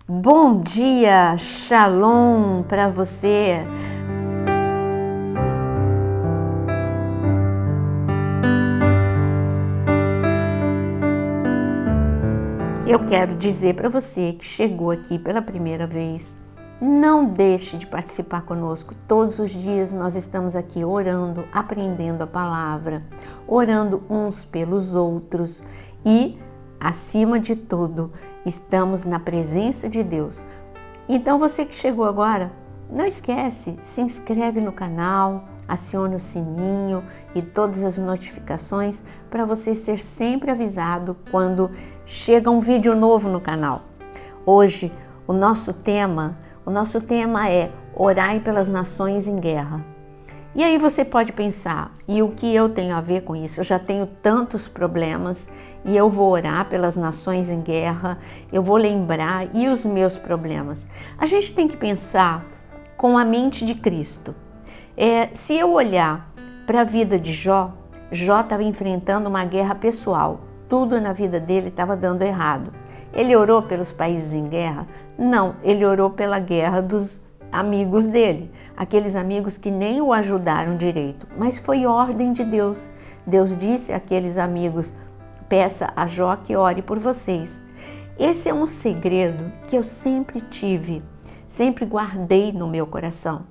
Bom dia, Shalom para você. Eu quero dizer para você que chegou aqui pela primeira vez, não deixe de participar conosco. Todos os dias nós estamos aqui orando, aprendendo a palavra, orando uns pelos outros e, acima de tudo, estamos na presença de Deus. Então você que chegou agora, não esquece, se inscreve no canal, acione o sininho e todas as notificações para você ser sempre avisado quando chega um vídeo novo no canal. Hoje o nosso tema é Orai pelas nações em guerra. E aí você pode pensar, e o que eu tenho a ver com isso? Eu já tenho tantos problemas e eu vou orar pelas nações em guerra, eu vou lembrar e os meus problemas. A gente tem que pensar com a mente de Cristo. Se eu olhar para a vida de Jó estava enfrentando uma guerra pessoal. Tudo na vida dele estava dando errado. Ele orou pelos países em guerra? Não, ele orou pela guerra dos amigos dele, aqueles amigos que nem o ajudaram direito, mas foi ordem de Deus. Deus disse àqueles amigos: peça a Jó que ore por vocês. Esse é um segredo que eu sempre tive, sempre guardei no meu coração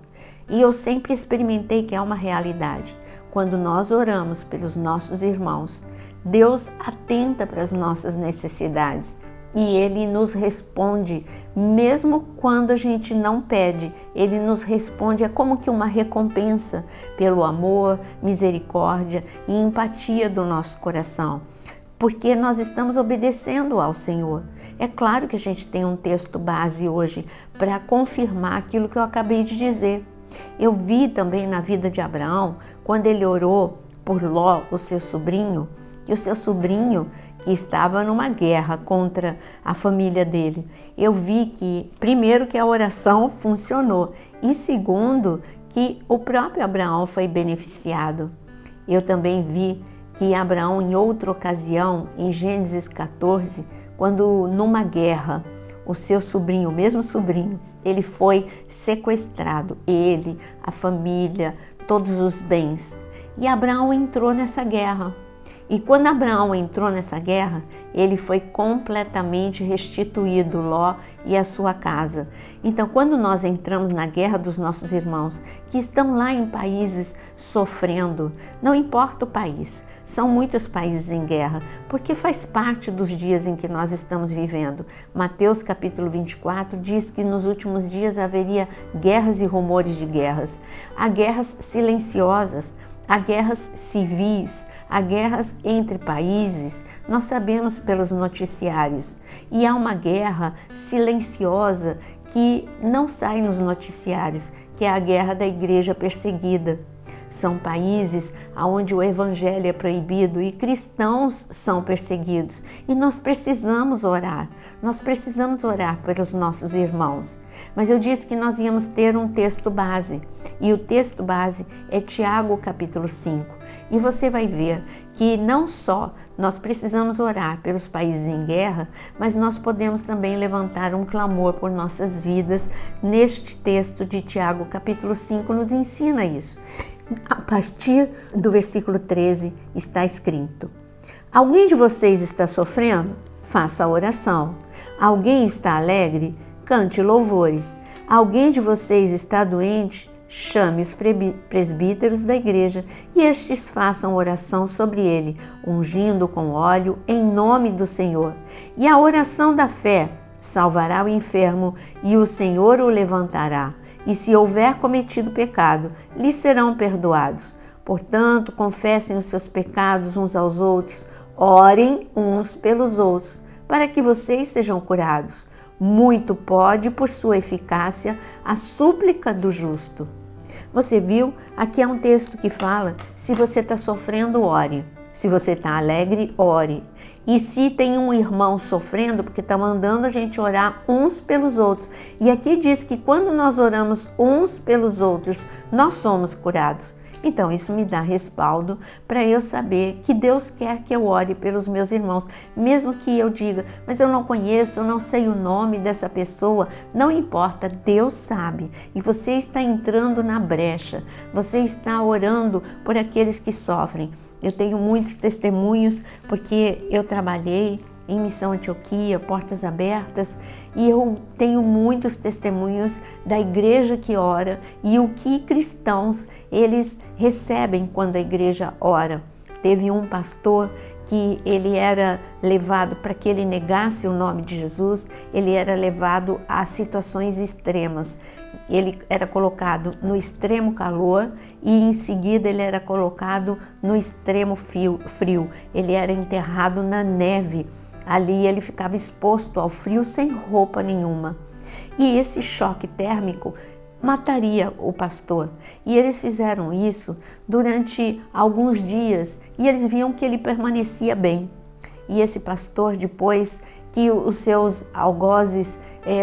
e eu sempre experimentei que é uma realidade. Quando nós oramos pelos nossos irmãos, Deus atenta para as nossas necessidades e Ele nos responde, mesmo quando a gente não pede, Ele nos responde, é como que uma recompensa pelo amor, misericórdia e empatia do nosso coração, porque nós estamos obedecendo ao Senhor. É claro que a gente tem um texto base hoje para confirmar aquilo que eu acabei de dizer. Eu vi também na vida de Abraão, quando ele orou por Ló, o seu sobrinho, e o seu sobrinho que estava numa guerra contra a família dele. Eu vi que, primeiro, que a oração funcionou e, segundo, que o próprio Abraão foi beneficiado. Eu também vi que Abraão, em outra ocasião, em Gênesis 14, quando numa guerra, o seu sobrinho, o mesmo sobrinho, ele foi sequestrado, ele, a família, todos os bens. E Abraão entrou nessa guerra. E quando Abraão entrou nessa guerra, ele foi completamente restituído, Ló e a sua casa. Então, quando nós entramos na guerra dos nossos irmãos, que estão lá em países sofrendo, não importa o país, são muitos países em guerra, porque faz parte dos dias em que nós estamos vivendo. Mateus capítulo 24 diz que nos últimos dias haveria guerras e rumores de guerras. Há guerras silenciosas, há guerras civis, há guerras entre países, nós sabemos pelos noticiários. E há uma guerra silenciosa que não sai nos noticiários, que é a guerra da igreja perseguida. São países onde o evangelho é proibido e cristãos são perseguidos. E nós precisamos orar pelos nossos irmãos. Mas eu disse que nós íamos ter um texto base. E o texto base é Tiago capítulo 5. E você vai ver que não só nós precisamos orar pelos países em guerra, mas nós podemos também levantar um clamor por nossas vidas. Neste texto de Tiago capítulo 5 nos ensina isso. A partir do versículo 13 está escrito: alguém de vocês está sofrendo? Faça a oração. Alguém está alegre? Cante louvores. Alguém de vocês está doente? Chame os presbíteros da igreja e estes façam oração sobre ele, ungindo com óleo em nome do Senhor. E a oração da fé salvará o enfermo e o Senhor o levantará. E se houver cometido pecado, lhes serão perdoados. Portanto, confessem os seus pecados uns aos outros, orem uns pelos outros, para que vocês sejam curados. Muito pode, por sua eficácia, a súplica do justo. Você viu? Aqui é um texto que fala, se você está sofrendo, ore. Se você está alegre, ore. E se tem um irmão sofrendo, porque está mandando a gente orar uns pelos outros. E aqui diz que quando nós oramos uns pelos outros, nós somos curados. Então isso me dá respaldo para eu saber que Deus quer que eu ore pelos meus irmãos, mesmo que eu diga, mas eu não conheço, eu não sei o nome dessa pessoa, não importa, Deus sabe, e você está entrando na brecha, você está orando por aqueles que sofrem. Eu tenho muitos testemunhos porque eu trabalhei em Missão Antioquia, Portas Abertas, e eu tenho muitos testemunhos da igreja que ora e o que cristãos eles recebem quando a igreja ora. Teve um pastor que ele era levado para que ele negasse o nome de Jesus, ele era levado a situações extremas. Ele era colocado no extremo calor e em seguida ele era colocado no extremo frio. Ele era enterrado na neve. Ali ele ficava exposto ao frio sem roupa nenhuma. E esse choque térmico mataria o pastor. E eles fizeram isso durante alguns dias e eles viam que ele permanecia bem. E esse pastor, depois que os seus algozes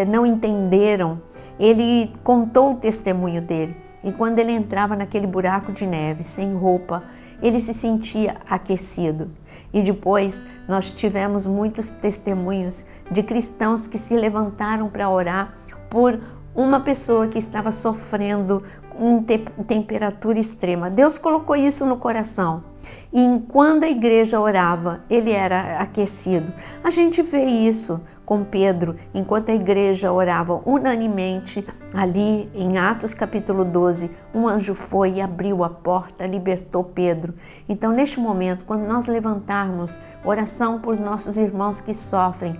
não entenderam, ele contou o testemunho dele. E quando ele entrava naquele buraco de neve, sem roupa, ele se sentia aquecido. E depois nós tivemos muitos testemunhos de cristãos que se levantaram para orar por uma pessoa que estava sofrendo em temperatura extrema. Deus colocou isso no coração. E enquanto a igreja orava, ele era aquecido. A gente vê isso com Pedro, enquanto a igreja orava unanimemente, ali em Atos capítulo 12, um anjo foi e abriu a porta, libertou Pedro. Então, neste momento, quando nós levantarmos oração por nossos irmãos que sofrem,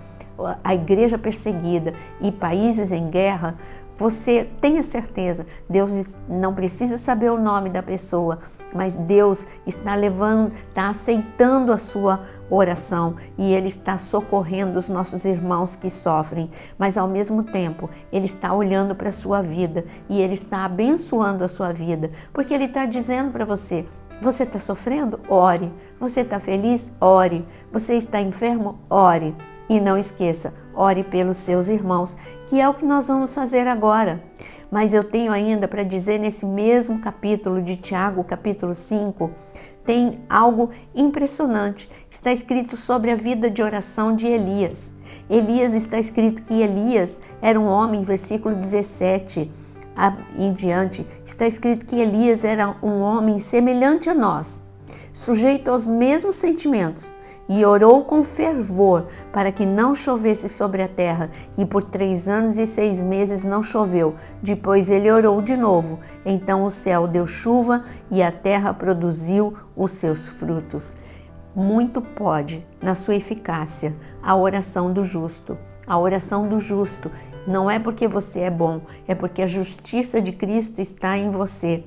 a igreja perseguida e países em guerra, você tenha certeza, Deus não precisa saber o nome da pessoa, mas Deus está aceitando a sua oração e Ele está socorrendo os nossos irmãos que sofrem, mas ao mesmo tempo Ele está olhando para a sua vida e Ele está abençoando a sua vida, porque Ele está dizendo para você, você está sofrendo? Ore. Você está feliz? Ore. Você está enfermo? Ore. E não esqueça, ore pelos seus irmãos, que é o que nós vamos fazer agora. Mas eu tenho ainda para dizer nesse mesmo capítulo de Tiago, capítulo 5, tem algo impressionante. Está escrito sobre a vida de oração de Elias. Elias, está escrito que Elias era um homem, versículo 17 em diante, está escrito que Elias era um homem semelhante a nós, sujeito aos mesmos sentimentos, e orou com fervor para que não chovesse sobre a terra, e por 3 anos e 6 meses não choveu. Depois ele orou de novo, então o céu deu chuva e a terra produziu os seus frutos. Muito pode, na sua eficácia, a oração do justo. A oração do justo não é porque você é bom, é porque a justiça de Cristo está em você.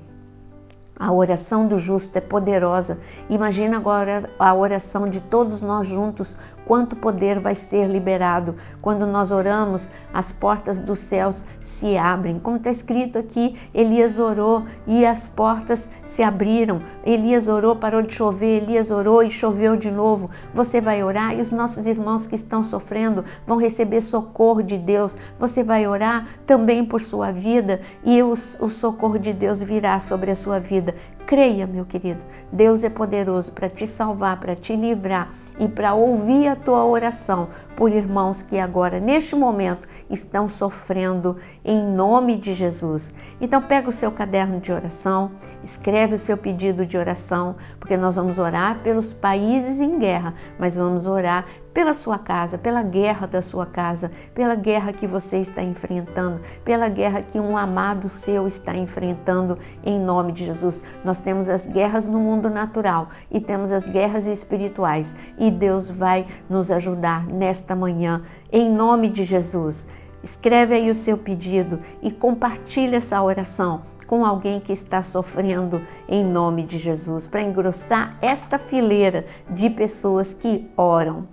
A oração do justo é poderosa. Imagina agora a oração de todos nós juntos, quanto poder vai ser liberado. Quando nós oramos, as portas dos céus se abrem. Como está escrito aqui, Elias orou e as portas se abriram. Elias orou, parou de chover, Elias orou e choveu de novo. Você vai orar e os nossos irmãos que estão sofrendo vão receber socorro de Deus. Você vai orar também por sua vida e o socorro de Deus virá sobre a sua vida. Creia, meu querido, Deus é poderoso para te salvar, para te livrar e para ouvir a tua oração por irmãos que agora, neste momento, estão sofrendo em nome de Jesus. Então pega o seu caderno de oração, escreve o seu pedido de oração, porque nós vamos orar pelos países em guerra, mas vamos orar pela sua casa, pela guerra da sua casa, pela guerra que você está enfrentando, pela guerra que um amado seu está enfrentando em nome de Jesus. Nós temos as guerras no mundo natural e temos as guerras espirituais e Deus vai nos ajudar nesta manhã em nome de Jesus. Escreve aí o seu pedido e compartilha essa oração com alguém que está sofrendo em nome de Jesus, para engrossar esta fileira de pessoas que oram.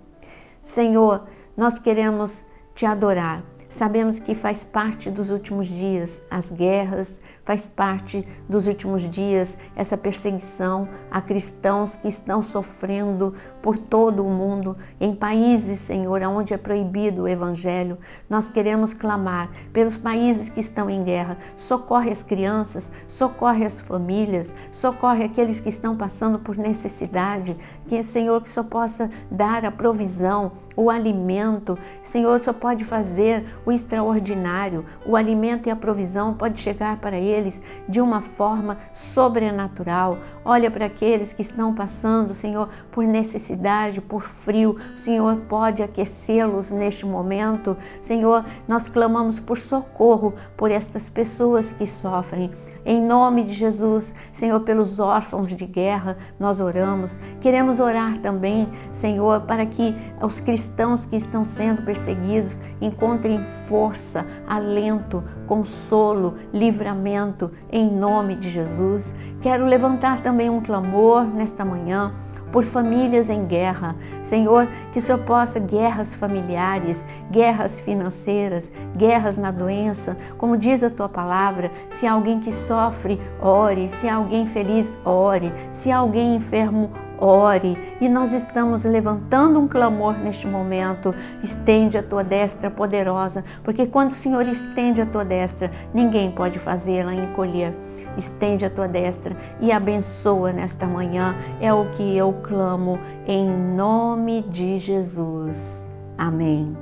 Senhor, nós queremos te adorar. Sabemos que faz parte dos últimos dias as guerras, Faz parte dos últimos dias essa perseguição a cristãos que estão sofrendo por todo o mundo, em países, Senhor, onde é proibido o Evangelho. Nós queremos clamar pelos países que estão em guerra. Socorre as crianças, socorre as famílias, socorre aqueles que estão passando por necessidade, que, Senhor, que só possa dar a provisão, o alimento. Senhor, só pode fazer o extraordinário. O alimento e a provisão pode chegar para eles de uma forma sobrenatural. Olha para aqueles que estão passando, Senhor, por necessidade, por frio. O Senhor pode aquecê-los neste momento. Senhor, nós clamamos por socorro por estas pessoas que sofrem. Em nome de Jesus, Senhor, pelos órfãos de guerra, nós oramos. Queremos orar também, Senhor, para que os cristãos que estão sendo perseguidos encontrem força, alento, consolo, livramento, em nome de Jesus. Quero levantar também um clamor nesta manhã por famílias em guerra. Senhor, que o Senhor possa, guerras familiares, guerras financeiras, guerras na doença, como diz a Tua palavra, se há alguém que sofre, ore, se há alguém feliz, ore, se há alguém enfermo, ore. E nós estamos levantando um clamor neste momento. Estende a Tua destra poderosa, porque quando o Senhor estende a Tua destra, ninguém pode fazê-la encolher. Estende a Tua destra e abençoa nesta manhã. É o que eu clamo em nome de Jesus. Amém.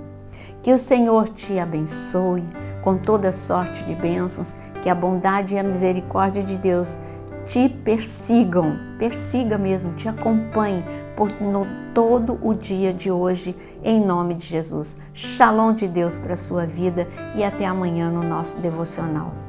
Que o Senhor te abençoe com toda sorte de bênçãos, que a bondade e a misericórdia de Deus te persigam, persiga mesmo, te acompanhe todo o dia de hoje, em nome de Jesus. Shalom de Deus para a sua vida e até amanhã no nosso devocional.